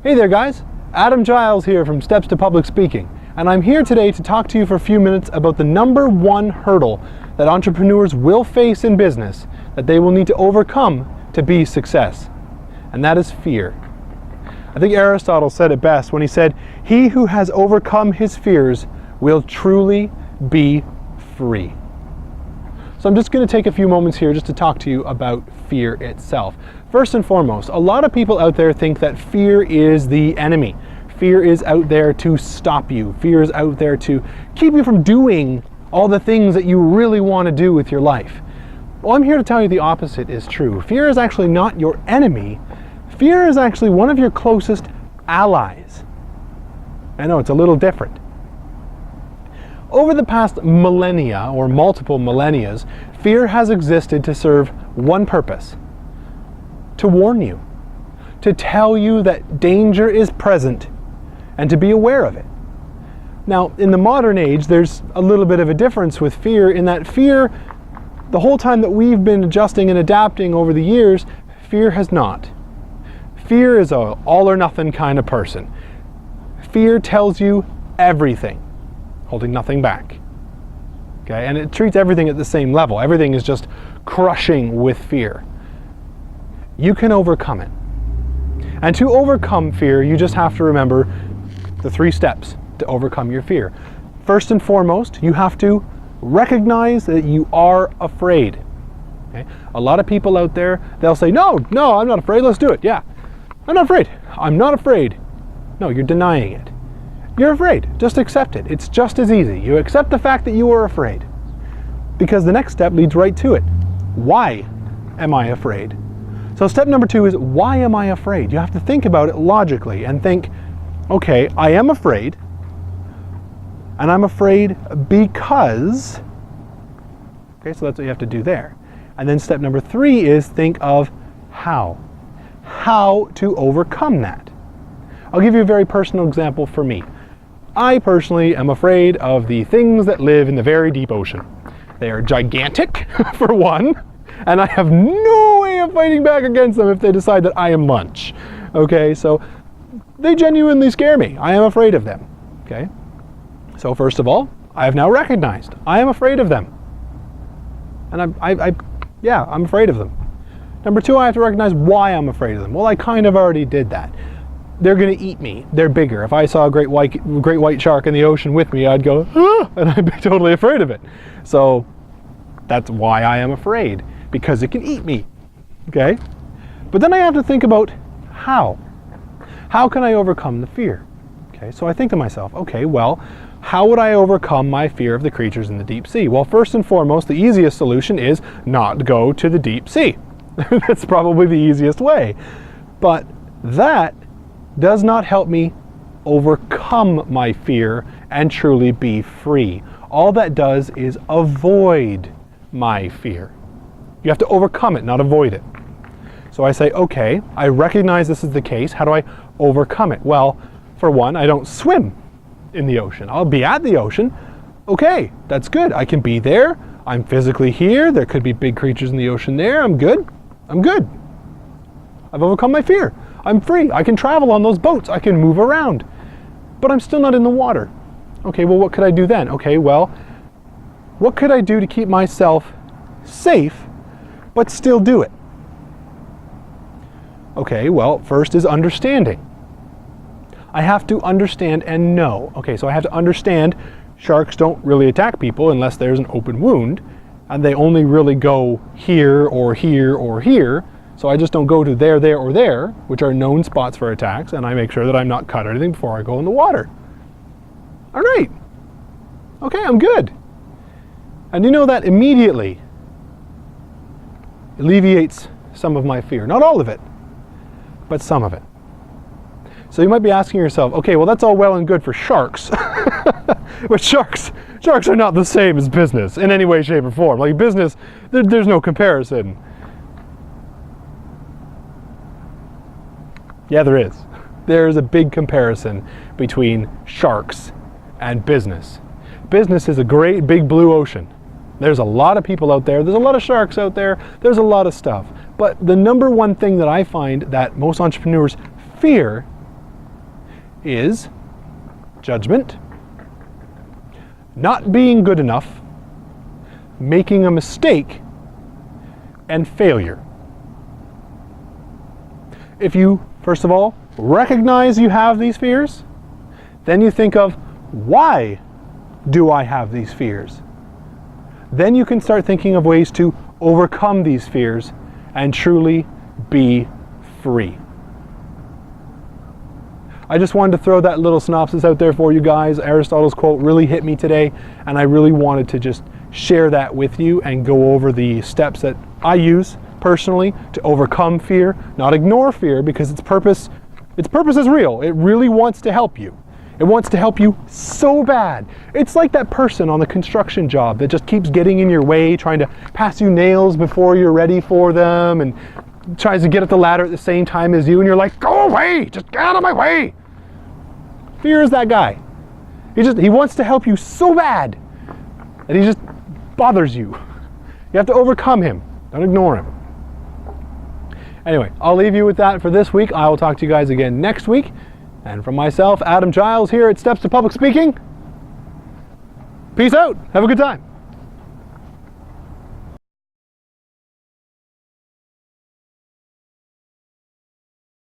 Hey there guys, Adam Giles here from Steps to Public Speaking, and I'm here today to talk to you for a few minutes about the number one hurdle that entrepreneurs will face in business that they will need to overcome to be success, and that is fear. I think Aristotle said it best when he said, "He who has overcome his fears will truly be free." So I'm just going to take a few moments here just to talk to you about fear itself. First and foremost, a lot of people out there think that fear is the enemy. Fear is out there to stop you. Fear is out there to keep you from doing all the things that you really want to do with your life. Well, I'm here to tell you the opposite is true. Fear is actually not your enemy. Fear is actually one of your closest allies. I know, it's a little different. Over the past millennia, or multiple millennias, fear has existed to serve one purpose: to warn you, to tell you that danger is present, and to be aware of it. Now, in the modern age, there's a little bit of a difference with fear, in that fear, the whole time that we've been adjusting and adapting over the years, fear has not. Fear is a all or nothing kind of person. Fear tells you everything, holding nothing back. Okay, and it treats everything at the same level. Everything is just crushing with fear. You can overcome it. And to overcome fear, you just have to remember the 3 steps to overcome your fear. First and foremost, you have to recognize that you are afraid. Okay? A lot of people out there, they'll say, no, I'm not afraid, let's do it. Yeah, I'm not afraid. I'm not afraid. No, you're denying it. You're afraid. Just accept it. It's just as easy. You accept the fact that you are afraid. Because the next step leads right to it. Why am I afraid? So step number 2 is, why am I afraid? You have to think about it logically and think, okay, I am afraid, and I'm afraid because, okay, so that's what you have to do there. And then step number 3 is think of how to overcome that. I'll give you a very personal example for me. I personally am afraid of the things that live in the very deep ocean. They are gigantic, for one, and I have no way of fighting back against them if they decide that I am lunch. Okay, so they genuinely scare me. I am afraid of them. Okay, so first of all, I have now recognized I am afraid of them, and I'm afraid of them. Number 2, I have to recognize why I'm afraid of them. Well, I kind of already did that. They're going to eat me. They're bigger. If I saw a great white shark in the ocean with me, I'd go, ah, and I'd be totally afraid of it. So that's why I am afraid, because it can eat me. Okay? But then I have to think about how. How can I overcome the fear? Okay, so I think to myself, okay, well, how would I overcome my fear of the creatures in the deep sea? Well, first and foremost, the easiest solution is not go to the deep sea. That's probably the easiest way. But that does not help me overcome my fear and truly be free. All that does is avoid my fear. You have to overcome it, not avoid it. So I say, okay, I recognize this is the case. How do I overcome it? Well, for one, I don't swim in the ocean. I'll be at the ocean. Okay, that's good. I can be there. I'm physically here. There could be big creatures in the ocean there. I'm good. I'm good. I've overcome my fear. I'm free. I can travel on those boats. I can move around. But I'm still not in the water. Okay, well, what could I do then? Okay, well, what could I do to keep myself safe, but still do it? Okay, well, first is understanding. I have to understand and know. Okay, so I have to understand sharks don't really attack people unless there's an open wound, and they only really go here or here or here. So I just don't go to there, or there, which are known spots for attacks, and I make sure that I'm not cut or anything before I go in the water. All right. Okay, I'm good. And you know that immediately alleviates some of my fear. Not all of it, but some of it. So you might be asking yourself, okay, well, that's all well and good for sharks. But sharks are not the same as business in any way, shape, or form. Like business, there's no comparison. Yeah, there is. There is a big comparison between sharks and business. Business is a great big blue ocean. There's a lot of people out there. There's a lot of sharks out there. There's a lot of stuff. But the number one thing that I find that most entrepreneurs fear is judgment, not being good enough, making a mistake, and failure. If you, first of all, recognize you have these fears, then you think of, why do I have these fears? Then you can start thinking of ways to overcome these fears and truly be free. I just wanted to throw that little synopsis out there for you guys. Aristotle's quote really hit me today, and I really wanted to just share that with you and go over the steps that I use personally to overcome fear, not ignore fear, because its purpose is real. It really wants to help you. It wants to help you so bad. It's like that person on the construction job that just keeps getting in your way, trying to pass you nails before you're ready for them, and tries to get up the ladder at the same time as you, and you're like, go away, just get out of my way. Fear is that guy. He wants to help you so bad that he just bothers you. You have to overcome him. Don't ignore him. Anyway, I'll leave you with that for this week. I will talk to you guys again next week. And from myself, Adam Giles here at Steps to Public Speaking, peace out. Have a good time.